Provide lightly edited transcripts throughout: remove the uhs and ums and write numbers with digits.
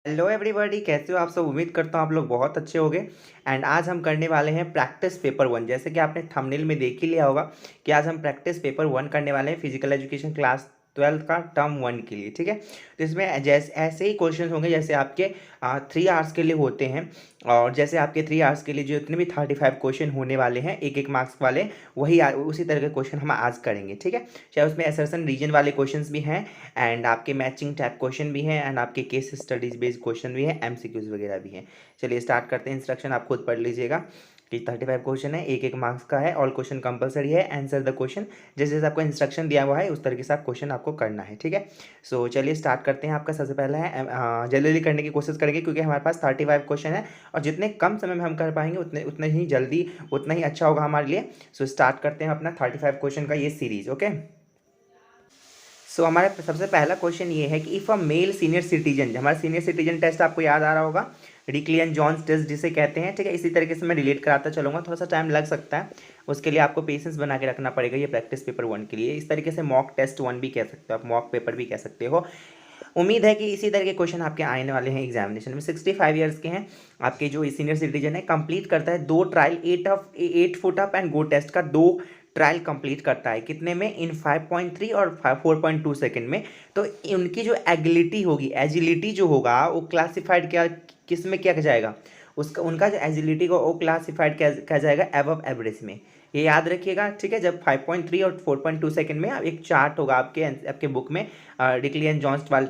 Hello everybody, कैसे हो आप सब। उम्मीद करता हूँ आप लोग बहुत अच्छे होंगे। एंड आज हम करने वाले हैं प्रैक्टिस पेपर 1। जैसे कि आपने थंबनेल में देख ही लिया होगा कि आज हम प्रैक्टिस पेपर 1 करने वाले हैं फिजिकल एजुकेशन क्लास 12 का टर्म 1 के लिए। ठीक है, तो इसमें जैसे ऐसे ही क्वेश्चन होंगे जैसे आपके 3 आवर्स के लिए होते हैं। और जैसे आपके 3 आवर्स के लिए जो इतने भी 35 क्वेश्चन होने वाले हैं, एक एक मार्क्स वाले, उसी तरह के क्वेश्चन हम आज करेंगे। ठीक है, चाहे उसमें असर्सन रीजन वाले क्वेश्चंस भी हैं, एंड आपके मैचिंग टाइप क्वेश्चन भी हैं, एंड आपके केस स्टडीज बेस्ड क्वेश्चन भी हैं, एमसीक्यूज वगैरह भी हैं। चलिए स्टार्ट करते हैं। इंस्ट्रक्शन आप खुद पढ़ लीजिएगा कि 35 क्वेश्चन है, एक एक मार्क्स का है, ऑल क्वेश्चन कंपलसरी है। आंसर द क्वेश्चन जैसे जैसे आपको इंस्ट्रक्शन दिया हुआ है उस तरीके से आप क्वेश्चन आपको करना है। ठीक है, सो चलिए स्टार्ट करते हैं। आपका सबसे पहला है जल्दी जल्दी करने की कोशिश करेंगे क्योंकि हमारे पास 35 क्वेश्चन है, और जितने कम समय में हम कर पाएंगे उतने उतने ही जल्दी उतना ही अच्छा होगा हमारे लिए। सो स्टार्ट करते हैं अपना 35 क्वेश्चन का ये सीरीज। ओके, सो हमारा सबसे पहला क्वेश्चन ये है कि if a male senior citizen, हमारा सीनियर सिटीजन टेस्ट आपको याद आ रहा होगा, रिक्लियन जॉन्स टेस्ट जिसे कहते हैं। ठीक है, इसी तरीके से मैं रिलेट कराता चलूँगा, थोड़ा सा टाइम लग सकता है, उसके लिए आपको पेशेंस बना के रखना पड़ेगा। ये प्रैक्टिस पेपर 1 के लिए इस तरीके से मॉक टेस्ट 1 भी कह सकते हो आप, मॉक पेपर भी कह सकते हो। उम्मीद है कि इसी तरह के क्वेश्चन आपके आने वाले हैं एग्जामिनेशन में। 65 ईयर्स के हैं आपके जो सीनियर सिटीजन है, कंप्लीट करता है 2 trial 8 foot up and go test का 2 ट्रायल कंप्लीट करता है। कितने में? इन 5.3 और 4.2 सेकंड में। तो उनकी जो एजिलिटी जो होगा वो क्लासिफाइड क्या किस में किया जाएगा, उसका उनका जो एजिलिटी को वो क्लासिफाइड किया जाएगा एबव एवरेज में। ये याद रखिएगा। ठीक है, जब 5.3 और 4.2 सेकंड में एक चार्ट होगा आपके आपके बुक में, डिक्लियन जॉन्स वाले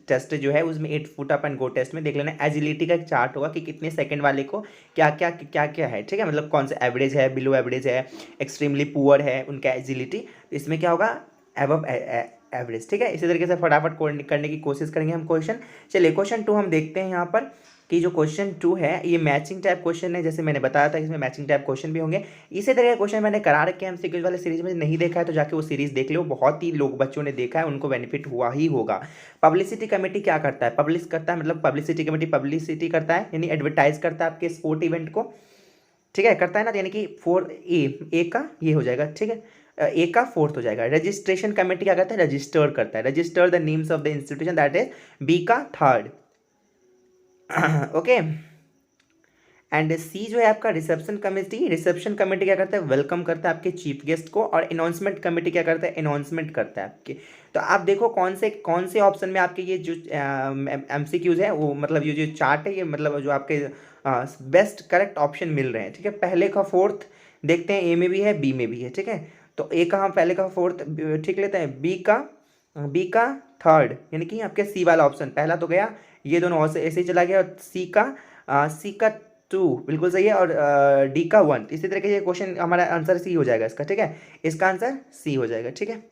टेस्ट जो है उसमें 8 foot up and go test में देख लेना, एजिलिटी का एक चार्ट होगा कि कितने सेकंड वाले को क्या क्या है। ठीक है, मतलब कौन सा एवरेज है, बिलो एवरेज है, एक्सट्रीमली पुअर है उनका एजिलिटी, इसमें क्या होगा, एबव एवरेज। ठीक है, इसी तरीके से फटाफट करने की कोशिश करेंगे हम क्वेश्चन। चलिए क्वेश्चन 2 हम देखते हैं यहाँ पर कि जो क्वेश्चन 2 है ये मैचिंग टाइप क्वेश्चन है। जैसे मैंने बताया था इसमें मैचिंग टाइप क्वेश्चन भी होंगे। इसी तरह के क्वेश्चन मैंने करा रखे हैं एमसीक्यूज वाले सीरीज में, नहीं देखा है तो जाके वो सीरीज देख लो, बहुत ही लोग बच्चों ने देखा है, उनको बेनिफिट हुआ ही होगा। पब्लिसिटी कमेटी क्या करता है? पब्लिश करता है, मतलब पब्लिसिटी कमेटी पब्लिसिटी करता है, यानी एडवर्टाइज करता है आपके स्पोर्ट इवेंट को। ठीक है, करता है ना, यानी कि 4 ए का ये हो जाएगा। ठीक है, ए का 4th हो जाएगा। रजिस्ट्रेशन कमेटी क्या करता है? रजिस्टर करता है, register the names of the institution, that is B का 3rd। ओके, एंड सी जो है आपका रिसेप्शन कमेटी, रिसेप्शन कमेटी क्या करता है? वेलकम करता है आपके चीफ गेस्ट को। और अनाउंसमेंट कमेटी क्या करता है? अनाउंसमेंट करता है आपके। तो आप देखो कौन से ऑप्शन में आपके ये जो एमसीक्यूज है वो, मतलब ये जो चार्ट है ये, मतलब जो आपके बेस्ट करेक्ट ऑप्शन मिल रहे हैं। ठीक है, पहले का 4th देखते हैं, ए में भी है बी में भी है। ठीक है, तो ए का हम पहले का 4th ठीक लेते हैं, बी का 3rd, यानी कि आपके सी वाला ऑप्शन पहला तो गया, ये दोनों ऐसे ही चला गया। और सी का 2 बिल्कुल सही है, और डी का 1। इसी तरीके से क्वेश्चन हमारा आंसर सी हो जाएगा इसका। ठीक है, इसका आंसर सी हो जाएगा। ठीक है,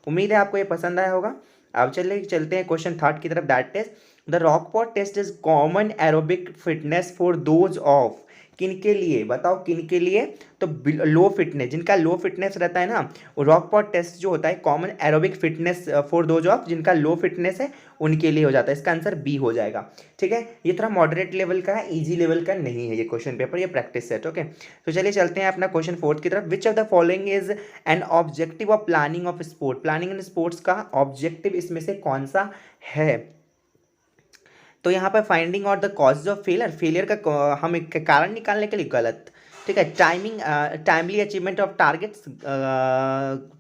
उम्मीद है आपको ये पसंद आया होगा। अब चलते हैं क्वेश्चन 3rd की तरफ। That is the Rockport test is common aerobic fitness for those of, किन के लिए बताओ, किन के लिए? तो लो फिटनेस, जिनका लो फिटनेस रहता है ना, रॉकपॉट टेस्ट जो होता है common aerobic fitness for those of, जिनका लो फिटनेस है उनके लिए हो जाता है। इसका आंसर बी हो जाएगा। ठीक है, ये थोड़ा मॉडरेट लेवल का है, इजी लेवल का नहीं है ये क्वेश्चन पेपर, ये प्रैक्टिस सेट। ओके, तो चलिए चलते हैं अपना क्वेश्चन 4th की तरफ। विच of the following is an objective of planning of sport, planning and sports का ऑब्जेक्टिव इसमें से कौन सा है? तो यहाँ पर finding out the causes of failure, failure का हम एक कारण निकालने के लिए गलत। ठीक है, timely achievement of targets,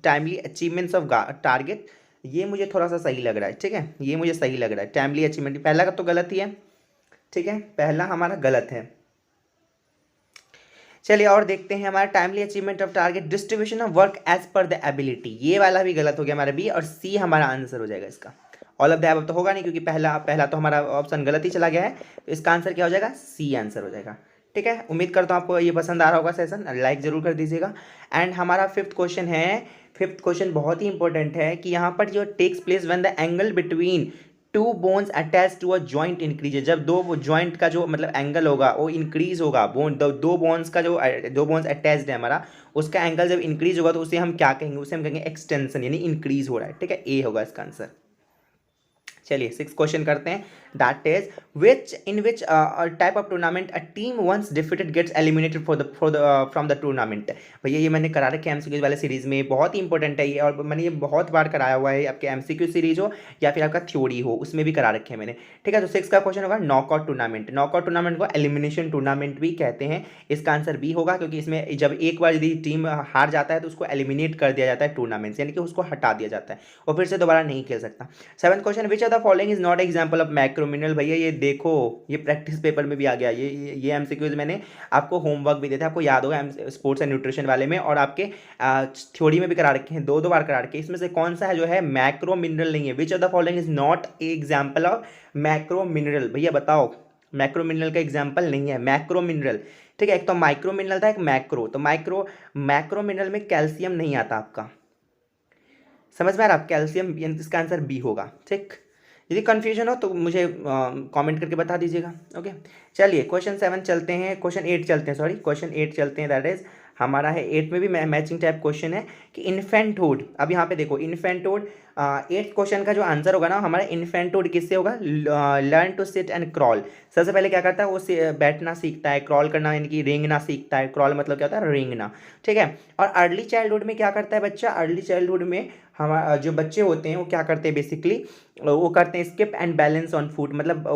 timely achievements of target, ये मुझे थोड़ा सा सही लग रहा है। ठीक है, ये मुझे सही लग रहा है, टाइमली अचीवमेंट पहला का तो गलत ही है। ठीक है, पहला हमारा गलत है। चलिए और देखते हैं हमारा timely achievement of target, distribution of work as per the ability, ये वाला भी गलत हो गया हमारा बी, और सी हमारा आंसर हो जाएगा इसका। ऑल ऑफ द अबव तो होगा नहीं क्योंकि पहला पहला तो हमारा ऑप्शन गलत ही चला गया है, तो इसका आंसर क्या हो जाएगा? सी आंसर हो जाएगा। ठीक है, उम्मीद करता हूँ आपको ये पसंद आ रहा होगा सेशन, लाइक जरूर कर दीजिएगा। एंड हमारा 5th क्वेश्चन है, 5th क्वेश्चन बहुत ही इंपॉर्टेंट है कि यहाँ पर जो takes place when the angle between 2 bones attach to a joint increase, जब दो जॉइंट का जो मतलब एंगल होगा वो इंक्रीज होगा, दो बोन्स का जो दो बोन्स अटैच्ड है हमारा, उसका एंगल जब इंक्रीज होगा तो उसे हम क्या कहेंगे? उसे हम कहेंगे एक्सटेंशन, यानी इंक्रीज हो रहा है। ठीक है, ए होगा इसका आंसर। चलिए 6 क्वेश्चन करते हैं। That is which type of tournament a team once defeated gets eliminated for the from the tournament. भैया ये मैंने करा रखे एमसीक्यू वाले सीरीज में, बहुत ही इंपॉर्टेंट है ये, और मैंने ये बहुत बार कराया हुआ है, आपके एमसीक्यू सीरीज हो या फिर आपका थ्योरी हो उसमें भी करा रखे हैं मैंने। ठीक है, तो 6 का क्वेश्चन होगा नॉकआउट टूर्नामेंट। नॉकआउट टूर्नामेंट को एलिमिनेशन टूर्नामेंट भी कहते हैं। इसका आंसर बी होगा, क्योंकि इसमें जब एक बार यदि टीम हार जाता है तो उसको एलिमिनेट कर दिया जाता है टूर्नामेंट से, यानी कि उसको हटा दिया जाता है और फिर से दोबारा नहीं खेल सकता। 7th question, which of the following is not example of macro mineral. भैया ये देखो, ये प्रैक्टिस पेपर में भी आ गया, ये एमसीक्यूज मैंने आपको होमवर्क भी दिया था, आपको याद होगा स्पोर्ट्स एंड न्यूट्रिशन वाले में, और आपके थ्योरी में भी करा रखे हैं, दो बार करा रखे हैं। इसमें से कौन सा है जो है मैक्रो मिनरल नहीं है? विच of the following is not example of macro mineral. भैया बताओ, मैक्रो मिनरल का एग्जाम्पल नहीं है मैक्रो मिनरल। ठीक है, एक तो माइक्रो मिनरल था, एक मैक्रो। तो मैक्रो मिनरल में कैल्शियम नहीं आता आपका, समझ में आ रहा है? कैल्शियम, इसका आंसर बी होगा। ठीक, यदि कन्फ्यूजन हो तो मुझे कमेंट करके बता दीजिएगा। ओके, चलिए क्वेश्चन 7 चलते हैं, क्वेश्चन 8 चलते हैं, सॉरी क्वेश्चन 8 चलते हैं। दैट इज हमारा है 8 में भी मैचिंग टाइप क्वेश्चन है कि इन्फेंटहुड। अब यहाँ पे देखो इन्फेंटहुड, 8th क्वेश्चन का जो आंसर होगा ना हमारा, इन्फेंटहुड किससे होगा? Learn to sit and crawl. सबसे पहले क्या करता है वो बैठना सीखता है, क्रॉल करना यानी कि रेंगना सीखता है। क्रॉल मतलब क्या होता है? रेंगना। ठीक है, और अर्ली चाइल्डहुड में क्या करता है बच्चा? अर्ली चाइल्डहुड में हमारा जो बच्चे होते हैं वो क्या करते हैं बेसिकली, वो करते हैं skip and balance on foot, मतलब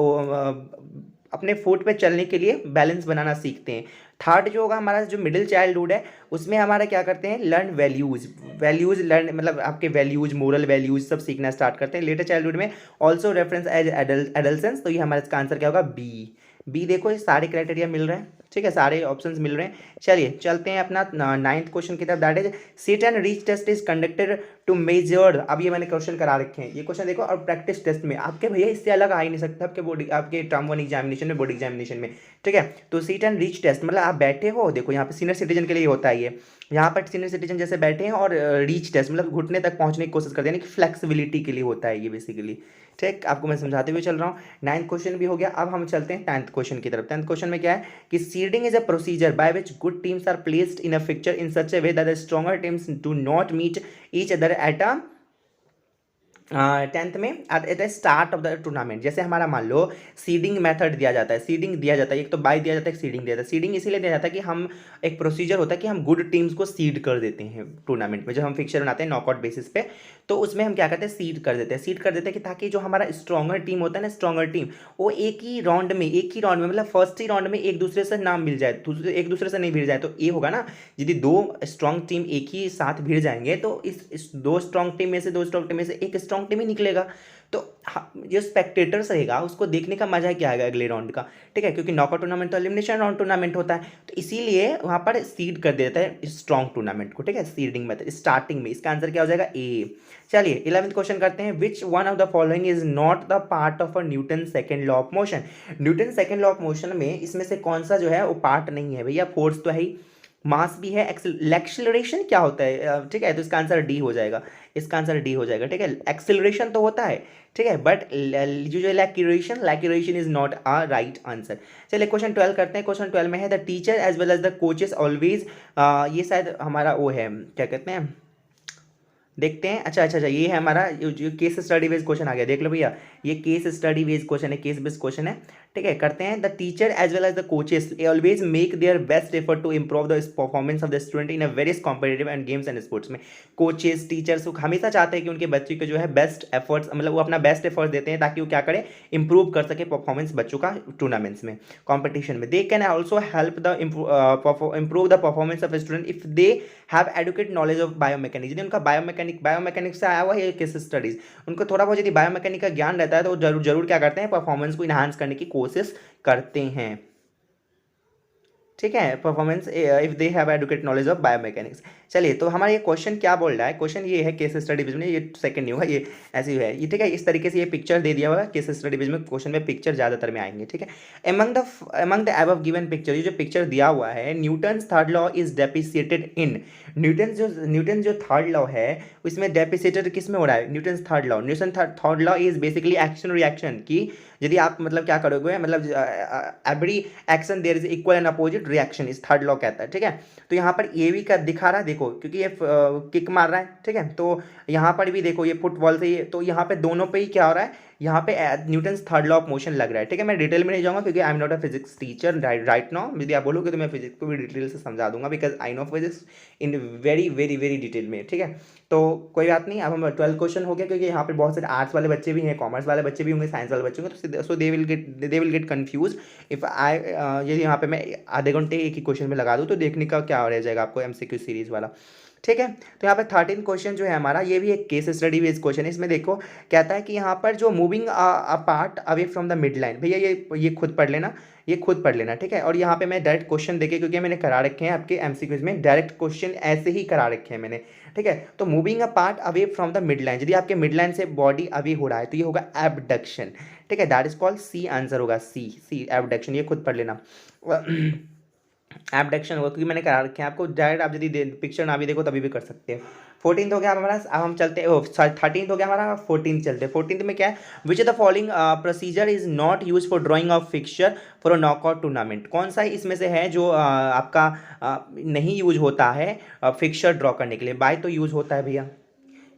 अपने फुट पे चलने के लिए बैलेंस बनाना सीखते हैं। थर्ड जो होगा हमारा, जो मिडिल चाइल्डहुड है, उसमें हमारा क्या करते हैं? लर्न वैल्यूज लर्न, मतलब आपके वैल्यूज, मोरल वैल्यूज सब सीखना स्टार्ट करते हैं। लेटर चाइल्डहुड में ऑल्सो रेफरेंस एज एडल्सेंस। तो ये हमारा इसका आंसर क्या होगा? बी देखो, ये सारे क्राइटेरिया मिल रहे हैं। ठीक है, सारे ऑप्शंस मिल रहे हैं। चलिए चलते हैं अपना 9th क्वेश्चन की तरफ। That is sit and reach test is conducted to measure. अब ये मैंने क्वेश्चन करा रखे हैं, ये क्वेश्चन देखो, और प्रैक्टिस टेस्ट में आपके भैया इससे अलग आ ही नहीं सकता आपके बोर्ड, आपके टर्म 1 एग्जामिनेशन में, बोर्ड एग्जामिनेशन में। ठीक है, तो सीट एंड रीच टेस्ट मतलब आप बैठे हो, देखो यहाँ पे सीनियर सिटीजन के लिए होता है ये, यहाँ पर सीनियर सिटीजन जैसे बैठे हैं, और रीच टेस्ट मतलब घुटने तक पहुंचने की कोशिश करते हैं, यानी कि फ्लेक्सिबिलिटी के लिए होता है ये बेसिकली। ठीक, आपको मैं समझाते हुए चल रहा हूँ। 9th क्वेश्चन भी हो गया। अब हम चलते हैं 10th क्वेश्चन की तरफ। 10th क्वेश्चन में क्या है कि seeding is a procedure by which good teams are placed in a fixture in such a way that the stronger teams do not meet each other at a 10th में at the start of the tournament. जैसे हमारा मान लो seeding method दिया जाता है, seeding दिया जाता है, एक तो बाय दिया जाता है, एक सीडिंग दिया जाता है। सीडिंग इसीलिए दिया जाता है कि हम, एक प्रोसीजर होता है कि हम गुड टीम्स को सीड कर देते हैं टूर्नामेंट में, जब हम फिक्चर बनाते हैं नॉकआउट बेसिस पे, तो उसमें हम क्या करते हैं? सीड कर देते हैं। सीड कर देते हैं कि ताकि जो हमारा स्ट्रॉन्गर टीम होता है ना, स्ट्रॉन्गर टीम, वो एक ही राउंड में मतलब फर्स्ट ही राउंड में एक दूसरे से ना मिल जाए, एक दूसरे से नहीं भिड़ जाए। तो ये होगा ना, यदि दो स्ट्रॉन्ग टीम एक ही साथ भिड़ जाएंगे तो इस दो स्ट्रॉन्ग टीम में से एक स्ट्रॉन्ग टीम ही निकलेगा। तो जो स्पेक्टेटर्स रहेगा उसको देखने का मजा क्या आएगा अगले राउंड का। ठीक है, क्योंकि नॉकआउट टूर्नामेंट तो एलिमिनेशन राउंड टूर्नामेंट होता है, तो इसीलिए वहां पर सीड कर देता है स्ट्रॉन्ग टूर्नामेंट को। ठीक है, सीडिंग मेथड स्टार्टिंग में। इसका आंसर क्या हो जाएगा? ए। चलिए 11th क्वेश्चन करते हैं। Which one of the following is not the part of a Newton second law of motion. Newton second law of motion में इसमें से कौन सा जो है वो पार्ट नहीं है? भैया फोर्स तो है ही, मास भी है, एक्सिलरेशन क्या होता है? ठीक है, तो इसका आंसर डी हो जाएगा, इसका आंसर डी हो जाएगा। ठीक है, एक्सिलरेशन तो होता है, ठीक है, बट जो laceration is not a right answer. चलिए क्वेश्चन 12 करते हैं। क्वेश्चन 12 में है the teacher as well as the coaches always, ये शायद हमारा वो है, क्या कहते हैं, देखते हैं। अच्छा, ये है हमारा जो केस स्टडी बेस्ड क्वेश्चन आ गया, देख लो भैया, ये केस स्टडी बेस्ड क्वेश्चन है, केस बेस्ड क्वेश्चन है। ठीक है, करते हैं। The teacher as well as the coaches always make their best effort to improve the performance of the student in a various competitive and games and sports में। Coaches, teachers हमेशा चाहते हैं कि उनके बच्चे को जो है बेस्ट एफर्ट्स, मतलब वो अपना बेस्ट एफर्ट देते हैं ताकि वो क्या करे? इंप्रूव कर सके परफॉर्मेंस बच्चों का टूर्नामेंट्स में, कॉम्पिटिशन में। They can also help the improve the performance of student if they have educate knowledge of biomechanics. यदि उनका बायोमैकेनिक्स से आया हुआ है केस स्टडीज, उनको थोड़ा बहुत यदि बायोमैकेनिक का ज्ञान रहता है तो जरूर क्या करते हैं? परफॉर्मेंस को इनहांस करने की कोशिश करते हैं। ठीक है, performance if they have educate knowledge of biomechanics. चलिए, तो हमारा ये क्वेश्चन क्या बोल रहा है? क्वेश्चन ये है केस स्टडी बेस में, ये सेकंड नहीं होगा, ये ऐसे ही है ये। ठीक है, इस तरीके से ये पिक्चर दे दिया हुआ है केस स्टडी बेस में, क्वेश्चन में पिक्चर ज्यादातर में आएंगे। ठीक है, among the above given picture, ये जो पिक्चर दिया हुआ है, Newton third law is depreciated in. Newton जो थर्ड लॉ है उसमें डेप्रिसिएटेड किस में हो रहा है? Newton third law is basically action reaction की, यदि आप मतलब क्या करोगे, मतलब every action there is equal and opposite reaction, इस थर्ड लॉ कहता है। ठीक है, तो यहाँ पर ए भी का दिखा रहा है, देखो क्योंकि ये किक मार रहा है। ठीक है, तो यहाँ पर भी देखो ये फुटबॉल से ये, तो यहाँ पे दोनों पे ही क्या हो रहा है? यहाँ पे Newton's third law of motion लग रहा है, ठीक है। मैं डिटेल में नहीं जाऊँगा क्योंकि I am not a physics teacher right now. यदि आप बोलोगे तो मैं फिजिक्स को भी डिटेल से समझा दूंगा, because I know physics in very very very detail में, ठीक है। तो कोई बात नहीं, अब हम 12 क्वेश्चन हो गया, क्योंकि यहाँ पे बहुत सारे आर्ट्स वाले बच्चे भी हैं, कॉमर्स वाले बच्चे भी होंगे, साइंस वाले बच्चे होंगे, तो so they will get confuse if I, यदि यहाँ पे मैं आधे घंटे एक ही क्वेश्चन में लगा दूँ तो देखने का क्या रह जाएगा आपको एमसीक्यू सीरीज वाला, ठीक है। तो यहाँ पे 13 क्वेश्चन जो है हमारा, ये भी एक केस स्टडी बेस्ड क्वेश्चन है। इसमें देखो कहता है कि यहाँ पर जो moving apart away from the mid line, भैया ये खुद पढ़ लेना, ये खुद पढ़ लेना, ठीक है। और यहाँ पे मैं डायरेक्ट क्वेश्चन देखे, क्योंकि मैंने करा रखे हैं आपके एमसीक्यूज में डायरेक्ट क्वेश्चन ऐसे ही करा रखे हैं मैंने, ठीक है। तो moving a part away from the mid line, यदि आपके मिड लाइन से बॉडी अवे हो रहा है तो ये होगा एबडक्शन, ठीक है। That is called C, answer होगा सी एबडक्शन, ये खुद पढ़ लेना। एबडक्शन होगा, क्योंकि मैंने करा रखे हैं आपको, डायरेक्ट आप यदि पिक्चर ना भी देखो तभी भी कर सकते हैं। 14th हो गया हमारा, अब हम चलते हैं 13th हो गया हमारा, 14th चलते हैं। 14th में क्या है, विच of the following procedure is not use for drying of fixture for a knockout tournament, कौन सा इसमें से है जो आपका नहीं यूज होता है फिक्सचर ड्रॉ करने के लिए। बाय तो यूज होता है भैया,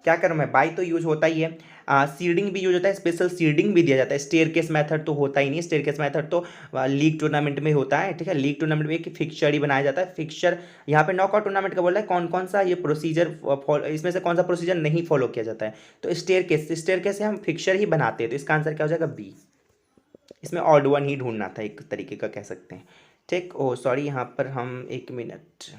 क्या करूँ मैं, बाई तो यूज होता ही है, सीडिंग भी यूज होता है, स्पेशल सीडिंग भी दिया जाता है। स्टेयर केस मेथड तो होता ही नहीं, स्टेयर केस मेथड तो लीग टूर्नामेंट में होता है, ठीक है। लीग टूर्नामेंट में एक फिक्सचर ही बनाया जाता है, फिक्सचर। यहाँ पे नॉकआउट टूर्नामेंट का बोल रहा है कौन कौन सा ये प्रोसीजर, इसमें से कौन सा प्रोसीजर नहीं फॉलो किया जाता है। तो स्टेयर केस से हम फिक्सचर ही बनाते हैं, तो इसका आंसर क्या हो जाएगा बी। इसमें ऑड वन ही ढूंढना था, एक तरीके का कह सकते हैं, ठीक। ओ सॉरी, यहाँ पर हम एक मिनट,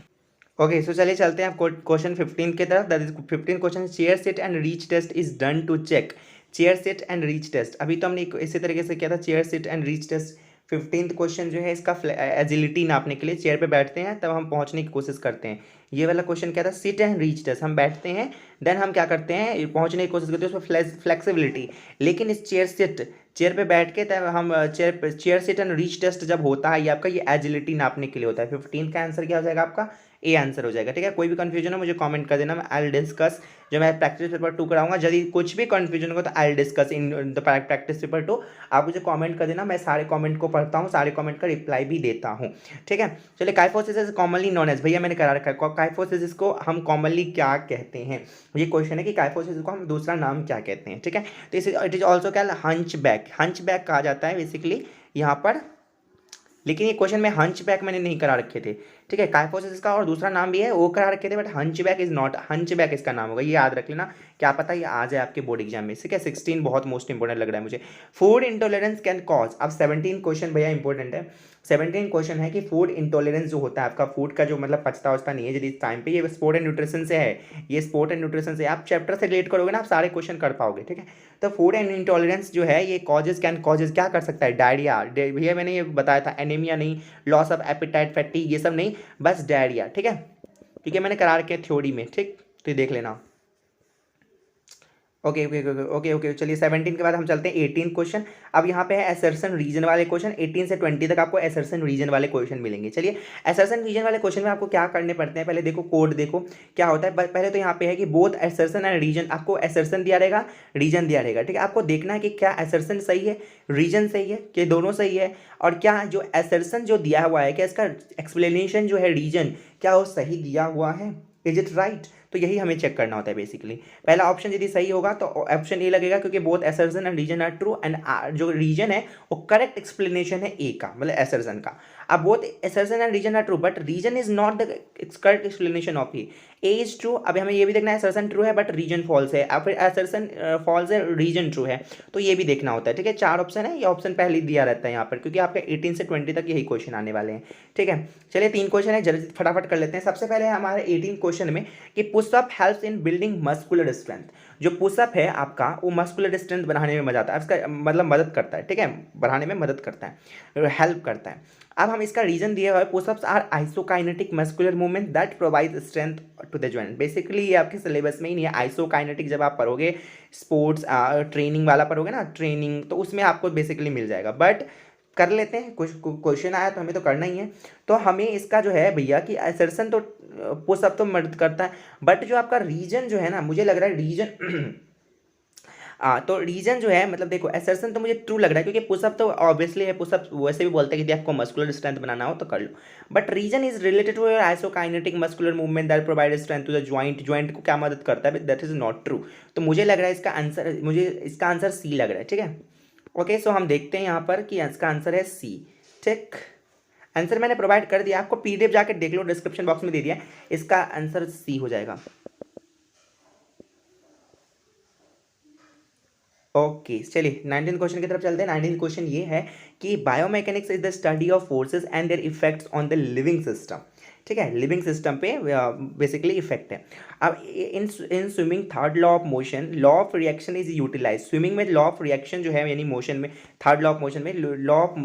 ओके सो चलिए चलते हैं क्वेश्चन 15 की तरफ। That is 15 question, chair sit and reach test is done to check, chair sit and reach test. अभी तो हमने इसी तरीके से किया था, chair sit and reach test. 15th question जो है इसका एजिलिटी नापने के लिए चेयर पे बैठते हैं तब हम पहुंचने की कोशिश करते हैं। ये वाला क्वेश्चन क्या था, सिट एंड रीच टेस्ट, हम बैठते हैं देन हम क्या करते हैं पहुंचने की कोशिश करते हैं, उसमें फ्लेक्सिबिलिटी। लेकिन इस चेयर पे बैठ के तब हम chair sit and reach test जब होता है ये आपका, ये एजिलिटी नापने के लिए होता है। 15 का आंसर क्या हो जाएगा आपका, ए आंसर हो जाएगा, ठीक है। कोई भी कंफ्यूजन हो मुझे कमेंट कर देना, मैं आई विल डिस्कस, जो मैं प्रैक्टिस पेपर 2 कराऊंगा। यदि कुछ भी कंफ्यूजन होगा तो I will discuss in the practice paper 2। आप मुझे कमेंट कर देना, मैं सारे कमेंट को पढ़ता हूँ, सारे कमेंट का रिप्लाई भी देता हूँ, ठीक है। चलिए, काइफोसिस कॉमनली नॉन एज, भैया मैंने करा रखा है, काइफोसिस को हम कॉमनली क्या कहते हैं। ये क्वेश्चन है कि काइफोसिस को हम दूसरा नाम क्या कहते हैं, ठीक है। तो इट इज ऑल्सो क्या, हंच बैक कहा जाता है बेसिकली यहाँ पर। लेकिन ये क्वेश्चन में हंच बैक मैंने नहीं करा रखे थे, ठीक है। काइफोसिस का और दूसरा नाम भी है वो करा रखे थे, but hunch back is not, hunch back इसका नाम होगा, ये याद रख लेना, क्या पता ये आ जाए आपके बोर्ड एग्जाम में, ठीक है। 16 बहुत मोस्ट इंपॉर्टेंट लग रहा है मुझे। फूड इंटॉलरेंस कैन कॉज, अब 17 क्वेश्चन भैया इंपॉर्टेंट है। 17 क्वेश्चन है कि फूड इंटॉलरेंस जो होता है आपका, फूड का जो मतलब पचता वचता नहीं है यदि इस टाइम पे, ये स्पोर्ट एंड न्यूट्रिशन से है, ये स्पोर्ट एंड न्यूट्रिशन से आप चैप्टर से रिलेट करोगे ना आप सारे क्वेश्चन कर पाओगे, ठीक है। तो फूड एंड इंटॉलरेंस जो है ये कॉजेज क्या कर सकता है, डायरिया, भैया मैंने ये बताया था, एनीमिया नहीं, लॉस ऑफ एपिटाइट, फैटीग, ये सब नहीं, बस डायरिया, ठीक है। ठीक है, मैंने करा रखे थ्योरी में, ठीक, तो ये देख लेना। Okay okay okay okay okay चलिए 17 के बाद हम चलते हैं 18 क्वेश्चन। अब यहाँ पे है असर्शन रीजन वाले क्वेश्चन। 18 से 20 तक आपको असर्शन रीजन वाले क्वेश्चन मिलेंगे। चलिए, असर्शन रीजन वाले क्वेश्चन में आपको क्या करने पड़ते हैं, पहले देखो कोड देखो क्या होता है। पहले तो यहाँ पे है कि बोथ असर्शन एंड रीजन, आपको असर्शन दिया रहेगा, रीजन दिया रहेगा, ठीक है। आपको देखना है कि क्या असर्शन सही है, रीजन सही है, कि दोनों सही है, और क्या जो असर्शन जो दिया हुआ है क्या इसका एक्सप्लेनेशन जो है रीजन क्या वो सही दिया हुआ है, इज इट राइट। तो यही हमें चेक करना होता है बेसिकली। पहला ऑप्शन यदि सही होगा तो ऑप्शन ए लगेगा, क्योंकि both assertion and reason are true, and जो रीजन है वो करेक्ट एक्सप्लेनेशन है ए का, मतलब असर्शन का। अब both assertion and reason are true but reason is not the correct explanation of A is true. अब हमें ये भी देखना है असर्शन ट्रू है बट रीजन फॉल्स है, अब फिर असर्शन फॉल्स है रीजन ट्रू है, तो ये भी देखना होता है, ठीक है। 4 ऑप्शन है, ये ऑप्शन पहले ही दिया रहता है यहाँ पर, क्योंकि आपके 18 से 20 तक यही क्वेश्चन आने वाले हैं, ठीक है। चलिए 3 क्वेश्चन है, जल्दी फटाफट कर लेते हैं। सबसे पहले हमारे 18 क्वेश्चन में कि pushup helps in building muscular strength. जो पुशअप है आपका वो मस्कुलर स्ट्रेंथ बढ़ाने में मजा आता है, इसका मतलब मदद करता है, ठीक है, बढ़ाने में मदद करता है, हेल्प करता है। अब हम इसका रीजन दिया हुआ है, pushups are isokinetic muscular movement that provide strength to the joint. Basically ये आपके सिलेबस में ही नहीं है। आइसोकाइनेटिक जब आप पढ़ोगे स्पोर्ट्स ट्रेनिंग वाला पढ़ोगे ना, ट्रेनिंग, तो उसमें आपको बेसिकली मिल जाएगा। बट कर लेते हैं, कुछ क्वेश्चन आया तो हमें तो करना ही है। तो हमें इसका जो है भैया कि असर्शन तो पुशअप तो मदद करता है, बट जो आपका रीजन जो है ना, मुझे लग रहा है रीजन तो रीजन जो है मतलब देखो असर्शन तो मुझे ट्रू लग रहा है, क्योंकि पुशअप तो ऑब्वियसली है, पुशअप वैसे भी बोलते हैं कि यदि आपको मस्कुलर स्ट्रेंथ बनाना हो तो कर लो, but reason is related to your isokinetic muscular movement that provide strength to the joint, joint को क्या मदद करता है, दैट इज नॉट ट्रू। तो मुझे लग रहा है इसका आंसर, मुझे इसका आंसर सी लग रहा है, ठीक है। ओके सो हम देखते हैं यहाँ पर कि इसका आंसर है सी, ठीक। आंसर मैंने प्रोवाइड कर दिया, आपको पीडीएफ जाकर देख लो, डिस्क्रिप्शन बॉक्स में दे दिया, इसका आंसर सी हो जाएगा। ओके चलिए 19 क्वेश्चन की तरफ चलते हैं। 19 क्वेश्चन ये है कि biomechanics is the study of forces and their effects on the living system, ठीक है, लिविंग सिस्टम पे बेसिकली इफेक्ट है। अब in in swimming third law of motion, law of reaction is utilize. Swimming में law of reaction जो है यानी motion में, थर्ड लॉ ऑफ मोशन में लॉ ऑफ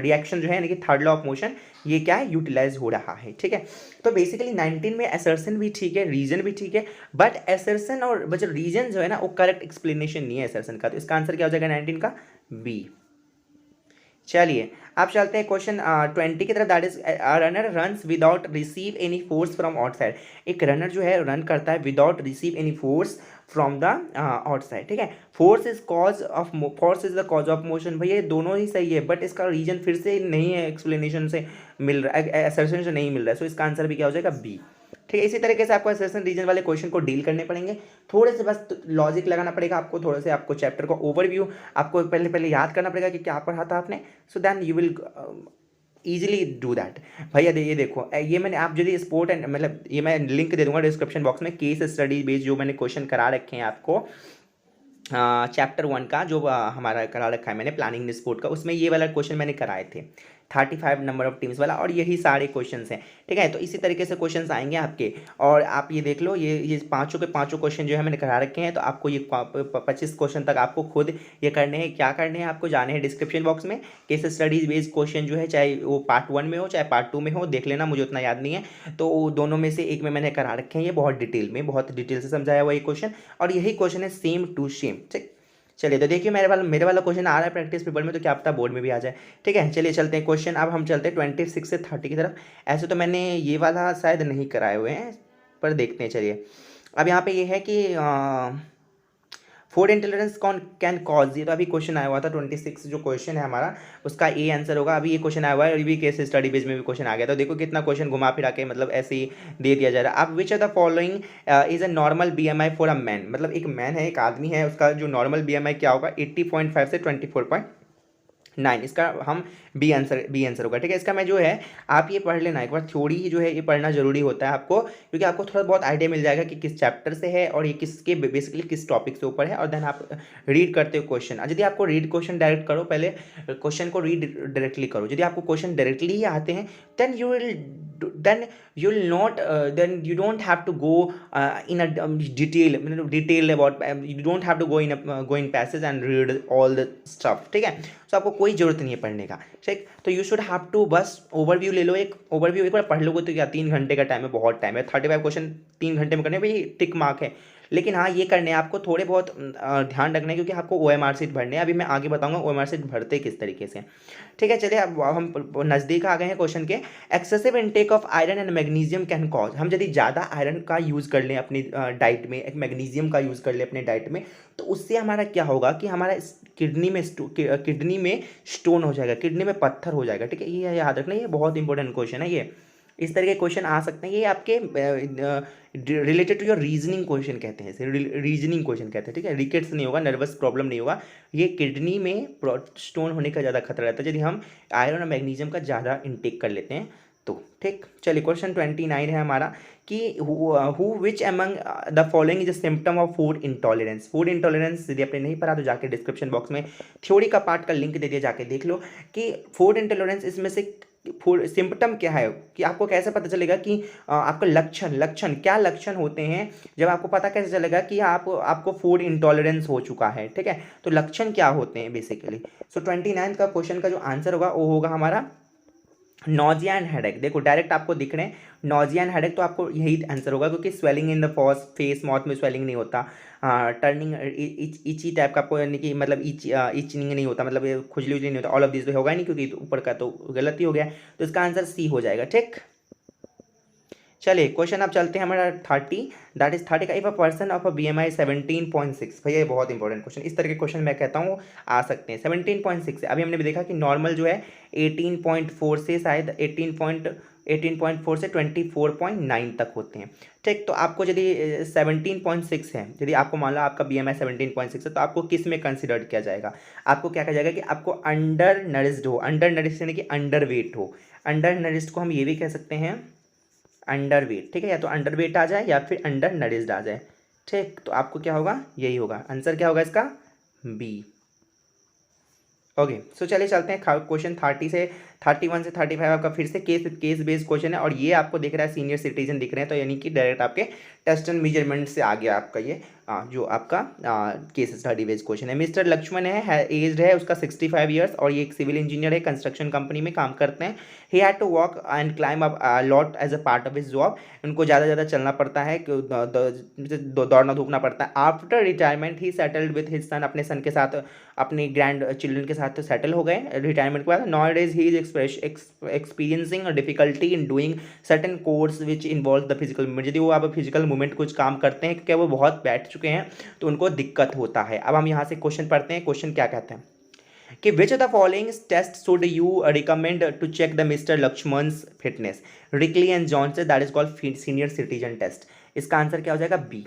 रिएक्शन जो है यानी कि थर्ड लॉ ऑफ मोशन, ये क्या है, यूटिलाइज हो रहा है, ठीक है। तो बेसिकली 19 में असर्शन भी ठीक है, रीजन भी ठीक है, बट असर्शन और जो रीजन जो है ना वो करेक्ट एक्सप्लेनेशन नहीं है असर्शन का, तो इसका आंसर क्या हो जाएगा 19 का, बी। चलिए आप चलते हैं क्वेश्चन 20 की तरफ, that is runner runs without receive any force from outside. एक रनर जो है रन करता है without receive any force from the outside, ठीक है। Force is the cause of motion, भैया ये दोनों ही सही है, बट इसका रीजन फिर से नहीं है, एक्सप्लेनेशन से मिल रहा है, असर्शन से नहीं मिल रहा है, सो इसका आंसर भी क्या हो जाएगा, बी, ठीक है। इसी तरीके से आपको असर्शन रीजन वाले क्वेश्चन को डील करने पड़ेंगे, थोड़े से बस लॉजिक लगाना पड़ेगा आपको, थोड़े से आपको चैप्टर का ओवरव्यू आपको पहले पहले याद करना पड़ेगा कि क्या पढ़ा था आपने, so then you will easily do that. भैया ये देखो, ये मैंने आप यदि स्पोर्ट एंड मतलब ये मैं लिंक दे दूंगा डिस्क्रिप्शन बॉक्स में, केस स्टडी बेस्ड जो मैंने क्वेश्चन करा रखे हैं आपको चैप्टर 1 का जो हमारा करा रखा है मैंने प्लानिंग स्पोर्ट का, उसमें ये वाला क्वेश्चन मैंने कराए थे 35 नंबर ऑफ टीम्स वाला, और यही सारे क्वेश्चंस हैं, ठीक है। तो इसी तरीके से क्वेश्चंस आएंगे आपके, और आप ये देख लो, ये पांचों के पांचों क्वेश्चन जो है मैंने करा रखे हैं, तो आपको ये 25 क्वेश्चन तक आपको खुद ये करने हैं। क्या करने हैं आपको, जाने हैं डिस्क्रिप्शन बॉक्स में, केस स्टडीज बेस्ड क्वेश्चन जो है, चाहे वो पार्ट 1 में हो चाहे पार्ट 2 में हो, देख लेना, मुझे उतना याद नहीं है, तो दोनों में से एक में मैंने करा रखे हैं, ये बहुत डिटेल से समझाया हुआ ये क्वेश्चन, और यही क्वेश्चन है सेम टू सेम, ठीक। चलिए तो देखिए मेरे वाला क्वेश्चन आ रहा है प्रैक्टिस पेपर में, तो क्या पता बोर्ड में भी आ जाए, ठीक है। चलिए चलते हैं क्वेश्चन, अब हम चलते हैं 26 से 30 की तरफ। ऐसे तो मैंने ये वाला शायद नहीं कराए हुए हैं, पर देखते हैं। चलिए अब यहाँ पे ये है कि फूड इंटॉलरेंस कौन कैन कॉज, ये तो अभी क्वेश्चन आया हुआ था 26 जो क्वेश्चन है हमारा, उसका ए आंसर होगा। अभी ये क्वेश्चन आया हुआ है, और भी केस स्टडी बेस में भी क्वेश्चन आ गया, तो देखो कितना क्वेश्चन घुमा फिरा के मतलब ऐसे ही दे दिया जा रहा है। अब which are the following is a normal BMI for a man, मतलब एक मैन है, एक आदमी है, उसका जो नॉर्मल BMI क्या होगा, 80.5 से 24.9, इसका हम बी आंसर होगा, ठीक है। इसका मैं जो है आप ये पढ़ लेना एक बार, थ्योरी जो है ये पढ़ना जरूरी होता है आपको, क्योंकि आपको थोड़ा बहुत आइडिया मिल जाएगा कि किस चैप्टर से है और ये किसके बेसिकली किस टॉपिक से ऊपर है, और देन आप रीड करते हो क्वेश्चन। यदि आपको रीड क्वेश्चन डायरेक्ट करो, पहले क्वेश्चन को रीड डायरेक्टली करो, यदि आपको क्वेश्चन डायरेक्टली ही आते हैं then you will not then you don't have to go in a detail about you don't have to go in passage and read all the stuff, ठीक है। तो आपको कोई जरूरत नहीं है पढ़ने का, ठीक। तो यू शुड हैव टू बस ओवरव्यू ले लो, एक ओवरव्यू एक बार पढ़ लोगे तो क्या 3 घंटे का टाइम है, बहुत टाइम है, 35 क्वेश्चन 3 घंटे में करने भाई टिक मार्क है। लेकिन हाँ ये करने हैं आपको थोड़े बहुत ध्यान रखना है, क्योंकि आपको OMR शीट भरने हैं, अभी मैं आगे बताऊंगा OMR शीट भरते किस तरीके से, ठीक है। चलिए अब हम नज़दीक आ गए हैं क्वेश्चन के। Excessive intake of iron and magnesium can cause, हम यदि ज़्यादा आयरन का यूज़ कर लें अपनी डाइट में, एक मैग्नीशियम का यूज़ कर लें अपने डाइट में, तो उससे हमारा क्या होगा कि हमारा किडनी में स्टोन हो जाएगा, किडनी में पत्थर हो जाएगा, ठीक है। ये याद रखना, ये बहुत इंपॉर्टेंट क्वेश्चन है, ये इस तरह के क्वेश्चन आ सकते हैं, ये आपके related to your reasoning question कहते हैं, इसे रीजनिंग क्वेश्चन कहते हैं, ठीक है। रिकेट्स नहीं होगा, नर्वस प्रॉब्लम नहीं होगा, ये किडनी में स्टोन होने का ज़्यादा खतरा रहता है यदि हम आयरन और मैग्नीशियम का ज़्यादा इंटेक कर लेते हैं तो, ठीक। चलिए क्वेश्चन 29 है हमारा कि who which among the following is a symptom of food intolerance. Food intolerance यदि आपने नहीं पढ़ा तो जाके डिस्क्रिप्शन बॉक्स में थ्योरी का पार्ट का लिंक दे दिया, जाके देख लो कि फूड इंटॉलरेंस इसमें से फूड सिम्पटम क्या है, कि आपको कैसे पता चलेगा कि आपका लक्षण क्या लक्षण होते हैं, जब आपको पता कैसे चलेगा कि आपको फूड इंटॉलरेंस हो चुका है, ठीक है। तो लक्षण क्या होते हैं बेसिकली। सो 29 का क्वेश्चन का जो आंसर होगा वो होगा हमारा नॉजिया एंड हेडेक। देखो डायरेक्ट आपको दिख रहे हैं नॉजिया एंड हेडेक, तो आपको यही आंसर होगा, क्योंकि swelling in the face, mouth में स्वेलिंग नहीं होता, टर्निंग इची टाइप का आपको, यानी कि मतलब इचिंग नहीं होता, मतलब खुजली उजली नहीं होता, ऑल ऑफ दिस तो होगा नहीं, क्योंकि ऊपर का तो गलती हो गया, तो इसका आंसर सी हो जाएगा, ठीक। चलिए क्वेश्चन अब चलते हैं हमारा 30, दैट इज 30 का, if a person of a BMI 17.6, भैया ये बहुत इंपॉर्टेंट क्वेश्चन, इस तरह के क्वेश्चन मैं कहता हूँ आ सकते हैं। 17.6 अभी हमने भी देखा कि नॉर्मल जो है 18.4 से शायद 18.4 से 24.9 तक होते हैं। ठीक, तो आपको यदि 17.6 है, यदि आपको मान लो आपका BMI 17.6 है, तो आपको किस में कंसिडर किया जाएगा? आपको क्या कहा जाएगा कि आपको अंडर नरिस्ड हो, अंडर नरिस्ड यानी कि अंडर वेट हो। अंडर नरिस्ड को हम ये भी कह सकते हैं अंडर वेट, ठीक है, या तो अंडर वेट आ जाए या फिर अंडर नरिस्ड आ जाए। ठीक, तो आपको क्या होगा, यही होगा आंसर, क्या होगा इसका, बी। ओके, सो चलिए चलते हैं क्वेश्चन 30 से 31 से 35 आपका फिर से केस बेस्ड क्वेश्चन है, और ये आपको दिख रहा है सीनियर सिटीजन दिख रहे हैं, तो यानी कि डायरेक्ट आपके टेस्ट एंड मेजरमेंट से आ गया आपका ये जो आपका केस स्टडी बेस्ड क्वेश्चन है। मिस्टर लक्ष्मण है एज्ड है उसका 65 ईयर्स, और ये एक सिविल इंजीनियर है, कंस्ट्रक्शन कंपनी में काम करते हैं। He had to walk and climb up lot as a part of his job, उनको ज़्यादा ज़्यादा चलना पड़ता है, दौड़ना धूपना पड़ता है। After retirement he settled with his son, अपने सन के साथ, अपने ग्रैंड चिल्ड्रन के साथ सेटल हो गए रिटायरमेंट के बाद। Not days he is experiencing difficulty in doing certain course which involve the physical movement, यदि वो अब फिजिकल मूवमेंट कुछ काम करते हैं, क्या वो बहुत बैठ चुके हैं तो उनको दिक्कत होता है। अब हम यहाँ से क्वेश्चन पढ़ते हैं, क्वेश्चन क्या कहते हैं कि which of the following test should you recommend to check the mister Lakshman's fitness, Rikli and Johnson, that is called senior citizen test. इसका आंसर क्या हो जाएगा, बी,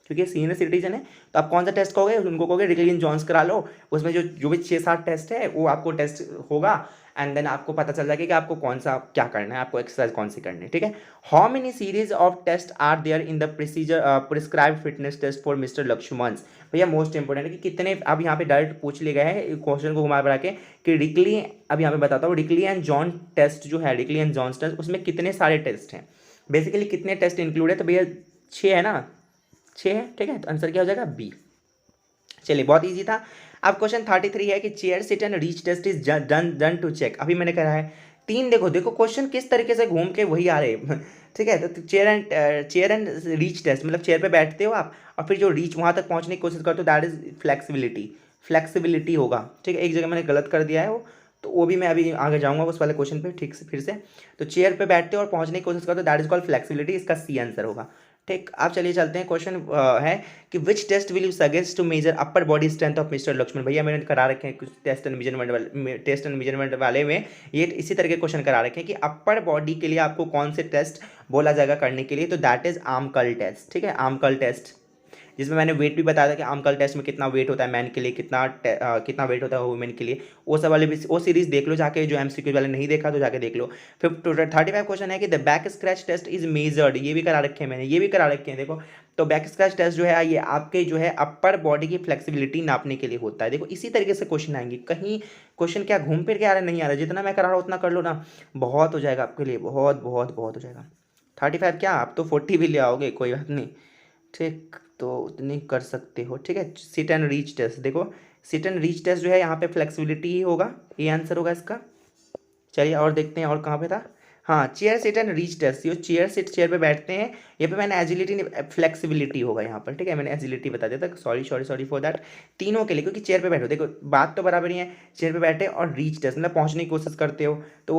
क्योंकि सीनियर सिटीजन है तो आप कौन सा टेस्ट कहोगे, उनको कहोगे रिकली एंड जॉन्स करा लो, उसमें जो भी 6-7 टेस्ट है वो आपको टेस्ट होगा, एंड देन आपको पता चल जाएगा कि आपको कौन सा क्या करना है, आपको एक्सरसाइज कौन सी करनी है। ठीक है, how many series of test are there in the prescribed fitness test for mister Lakshman, भैया मोस्ट इंपॉर्टेंट है कि कितने, अब यहाँ पे डायरेक्ट पूछ लिए गए हैं क्वेश्चन को घुमा बढ़ा के कि रिकली, अब यहाँ पे बताता हूँ, रिकली एंड जॉन टेस्ट जो है, रिकली एंड जॉन्स टेस्ट, उसमें कितने सारे टेस्ट हैं, बेसिकली कितने टेस्ट इंक्लूड है, तो भैया 6 है ना, 6 है। ठीक है, तो आंसर क्या हो जाएगा, बी। चलिए बहुत इजी था। अब क्वेश्चन 33 है कि chair sit and reach test is done to check, अभी मैंने कहा है 3, देखो देखो क्वेश्चन किस तरीके से घूम के वही आ रहे हैं। ठीक है, तो चेयर एंड रीच टेस्ट मतलब चेयर पे बैठते हो आप, और फिर जो रीच वहाँ तक पहुँचने की कोशिश करते हो, दैट इज फ्लेक्सिबिलिटी होगा। ठीक है, एक जगह मैंने गलत कर दिया है तो वो भी मैं अभी आगे जाऊंगा उस वाले क्वेश्चन पे ठीक से फिर से। तो चेयर पे बैठते हो और पहुंचने की कोशिश करते हो, दैट इज कॉल्ड फ्लेक्सिबिलिटी, इसका सी आंसर होगा। ठीक, आप चलिए चलते हैं, क्वेश्चन है कि which test will you suggest to measure upper body strength of mister Lakshman, भैया मैंने करा रखे हैं कुछ टेस्ट एंड मेजरमेंट वाले में ये इसी तरह के क्वेश्चन करा रखे हैं कि अपर बॉडी के लिए आपको कौन से टेस्ट बोला जाएगा करने के लिए, तो that is arm curl test. ठीक है, आर्म कर्ल टेस्ट, जिसमें मैंने वेट भी बताया था कि आर्म कर्ल टेस्ट में कितना वेट होता है मैन के लिए, कितना वेट होता है वुमेन के लिए, वो सब वाले भी वो सीरीज देख लो जाके, जो MCQ वाले नहीं देखा तो जाके देख लो। फिर 35 क्वेश्चन है कि the back scratch test is measured, ये भी करा रखे हैं मैंने, ये भी करा रखे हैं देखो। तो बैक स्क्रैच टेस्ट जो है ये आपके जो है अपर बॉडी की फ्लेक्सिबिलिटी नापने के लिए होता है। देखो इसी तरीके से क्वेश्चन आएंगे, कहीं क्वेश्चन क्या घूम फिर के आ रहा नहीं आ रहा, जितना मैं करा रहा हूँ उतना कर लो ना, बहुत हो जाएगा आपके लिए, बहुत बहुत बहुत हो जाएगा। 35 क्या, आप तो 40 भी ले आओगे, कोई बात नहीं। ठीक, तो उतनी कर सकते हो। ठीक है, सिट एंड रीच टेस्ट, देखो सिट एंड रीच टेस्ट जो है यहाँ पे फ्लेक्सिबिलिटी ही होगा, ये आंसर होगा इसका। चलिए और देखते हैं और कहाँ पे था, हाँ chair sit and reach test, ये चेयर पे बैठते हैं, ये पे मैंने एजिलिटी नहीं फ्लेक्सिबिलिटी होगा यहाँ पर। ठीक है, मैंने एजिलिटी बता दिया था, सॉरी फॉर दैट, तीनों के लिए, क्योंकि चेयर पे बैठो, देखो बात तो बराबर ही है, चेयर पे बैठे और रीच टेस्ट मतलब पहुँचने की कोशिश करते हो तो,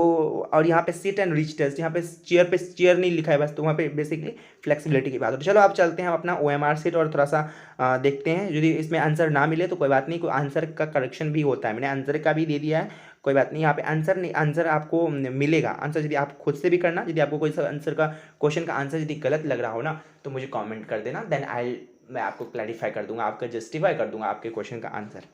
और यहाँ पे सिट एंड रीच टेस्ट, यहाँ पे चेयर नहीं लिखा है बस, तो वहाँ पे बेसिकली फ्लेक्सिबिलिटी की बात हो। तो चलो आप चलते हैं हम अपना OMR सीट और थोड़ा सा देखते हैं, यदि इसमें आंसर ना मिले तो कोई बात नहीं, कोई आंसर का करेक्शन भी होता है, मैंने आंसर का भी दे दिया है, कोई बात नहीं, यहाँ पे आंसर नहीं, आंसर आपको मिलेगा, आंसर यदि आप खुद से भी करना, यदि आपको कोई सा आंसर का क्वेश्चन का आंसर यदि गलत लग रहा हो ना तो मुझे कमेंट कर देना, देन मैं आपको क्लैरिफाई कर दूंगा, आपका जस्टिफाई कर दूंगा आपके क्वेश्चन का आंसर।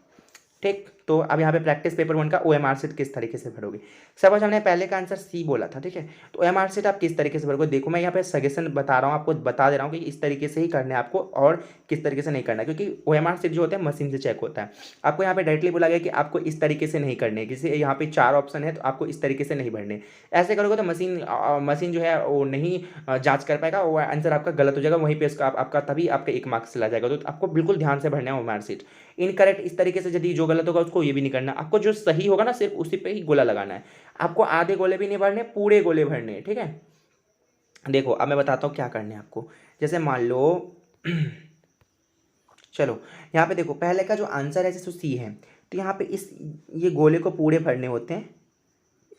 ठीक, तो अब यहाँ पे प्रैक्टिस पेपर 1 का OMR सीट किस तरीके से भरोगे। सपोज हमने पहले का आंसर सी बोला था, ठीक है, तो OMR सीट आप किस तरीके से भरोगे, देखो मैं यहाँ पे सजेशन बता रहा हूँ आपको, बता दे रहा हूँ कि इस तरीके से ही करना है आपको और किस तरीके से नहीं करना है, क्योंकि OMR सीट जो होता है मशीन से चेक होता है। आपको यहाँ पे डायरेक्टली बोला गया कि आपको इस तरीके से नहीं करने, जैसे यहाँ पे 4 ऑप्शन है तो आपको इस तरीके से नहीं भरने, ऐसे करोगे तो मशीन जो है वो नहीं जाँच कर पाएगा, वो आंसर आपका गलत हो जाएगा, वहीं पर इसका आपका तभी आपका 1 मार्क्स चला जाएगा। तो आपको बिल्कुल ध्यान से भरना है OMR सीट। इनकरेक्ट इस तरीके से यदि जो गलत होगा उसको ये भी नहीं करना, आपको जो सही होगा ना सिर्फ उसी पे ही गोला लगाना है, आपको आधे गोले भी नहीं भरने, पूरे गोले भरने हैं। ठीक है, देखो अब मैं बताता हूँ क्या करना है आपको, जैसे मान लो चलो यहाँ पे देखो पहले का जो आंसर है जैसे सी है, तो यहाँ पे ये गोले को पूरे भरने होते हैं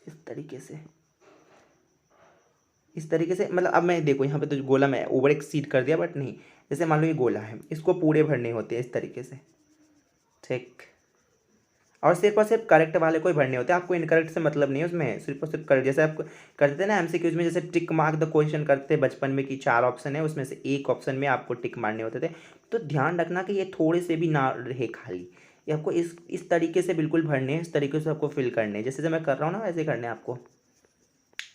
इस तरीके से, इस तरीके से, मतलब अब मैं देखो यहाँ पे तो गोला मैं ओवर एक्सीड कर दिया, बट नहीं, जैसे मान लो ये गोला है, इसको पूरे भरने होते हैं इस तरीके से, ठीक। और सिर्फ करेक्ट वाले को ही भरने होते हैं, आपको इनकरेक्ट से मतलब नहीं है उसमें, सिर्फ और सिर्फ करेक्ट। जैसे आप करते थे ना एमसीक्यूज में, जैसे टिक मार्क द क्वेश्चन करते बचपन में कि 4 ऑप्शन है, उसमें से एक ऑप्शन में आपको टिक मारने होते थे। तो ध्यान रखना कि ये थोड़े से भी ना रहे खाली, ये आपको इस तरीके से बिल्कुल भरने हैं, इस तरीके से आपको फिल करने हैं, जैसे मैं कर रहा हूँ ना वैसे करने हैं आपको।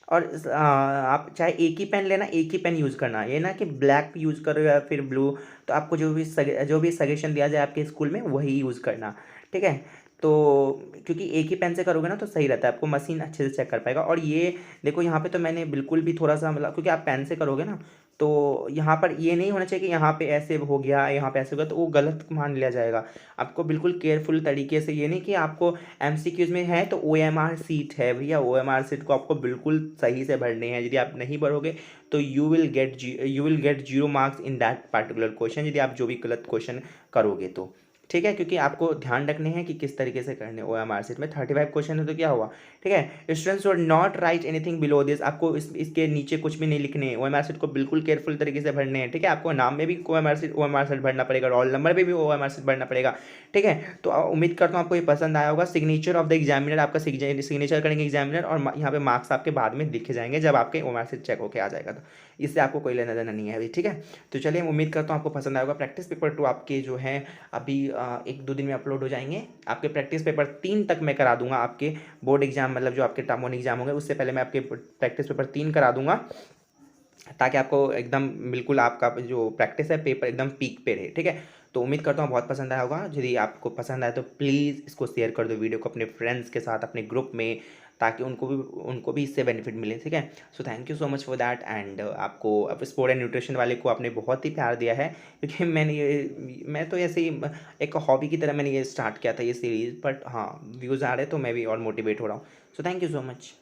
और आप चाहे एक ही पेन लेना, एक ही पेन यूज़ करना, ये ना कि ब्लैक यूज़ करो या फिर ब्लू। तो आपको जो भी सजेशन दिया जाए आपके स्कूल में वही यूज़ करना, ठीक है। तो क्योंकि एक ही पेन से करोगे ना तो सही रहता है, आपको मशीन अच्छे से चेक कर पाएगा। और ये देखो यहाँ पे तो मैंने बिल्कुल भी थोड़ा सा मतलब, क्योंकि आप पेन से करोगे ना तो यहाँ पर ये नहीं होना चाहिए कि यहाँ पे ऐसे हो गया, यहाँ पे ऐसे हो गया, तो वो गलत मान लिया जाएगा। आपको बिल्कुल केयरफुल तरीके से, ये नहीं कि आपको एमसीक्यूज में है तो ओएमआर सीट है भैया, ओएमआर सीट को आपको बिल्कुल सही से भरने हैं। यदि आप नहीं भरोगे तो you will get 0 marks in that particular question, यदि आप जो भी गलत क्वेश्चन करोगे तो, ठीक है। क्योंकि आपको ध्यान रखने हैं कि किस तरीके से करने ओएमआर सीट में 35 क्वेश्चन है तो क्या हुआ, ठीक है। Students should not right anything below this, आपको इसके नीचे कुछ भी नहीं लिखने हैं, ओएमआर सीट को बिल्कुल केयरफुल तरीके से भरने हैं, ठीक है। आपको नाम में भी ओएमआर सीट भरना पड़ेगा, रोल नंबर में भी ओएमआर सीट भरना पड़ेगा, ठीक है। तो उम्मीद करता हूँ आपको ये पसंद आया होगा। सिग्नेचर ऑफ द एग्जामिनर, आपका सिग्नेचर करेंगे एग्जामिनर, और यहाँ पे मार्क्स आपके बाद में लिखे जाएंगे जब आपके ओएमआर सीट चेक होके आ जाएगा, तो इससे आपको कोई लेना देना नहीं है अभी, ठीक है। तो चलिए, उम्मीद करता हूँ आपको पसंद आएगा। प्रैक्टिस पेपर 2 आपके जो है अभी 1-2 दिन में अपलोड हो जाएंगे। आपके प्रैक्टिस पेपर 3 तक मैं करा दूंगा, आपके बोर्ड एग्जाम मतलब जो आपके टर्म 1 एग्जाम होंगे उससे पहले मैं आपके प्रैक्टिस पेपर 3 करा दूंगा, ताकि आपको एकदम बिल्कुल आपका जो प्रैक्टिस है पेपर एकदम पीक पे रहे, ठीक है। तो उम्मीद करता हूँ बहुत पसंद आया होगा। यदि आपको पसंद आए तो प्लीज़ इसको शेयर कर दो वीडियो को अपने फ्रेंड्स के साथ, अपने ग्रुप में, ताकि उनको भी इससे बेनिफिट मिले, ठीक है। So thank you so much for that. And आपको अब स्पोर्ट एंड न्यूट्रिशन वाले को आपने बहुत ही प्यार दिया है, क्योंकि मैं तो ऐसे ही एक हॉबी की तरह मैंने ये स्टार्ट किया था ये सीरीज़, बट हाँ व्यूज़ आ रहे तो मैं भी और मोटिवेट हो रहा हूँ। So thank you so much.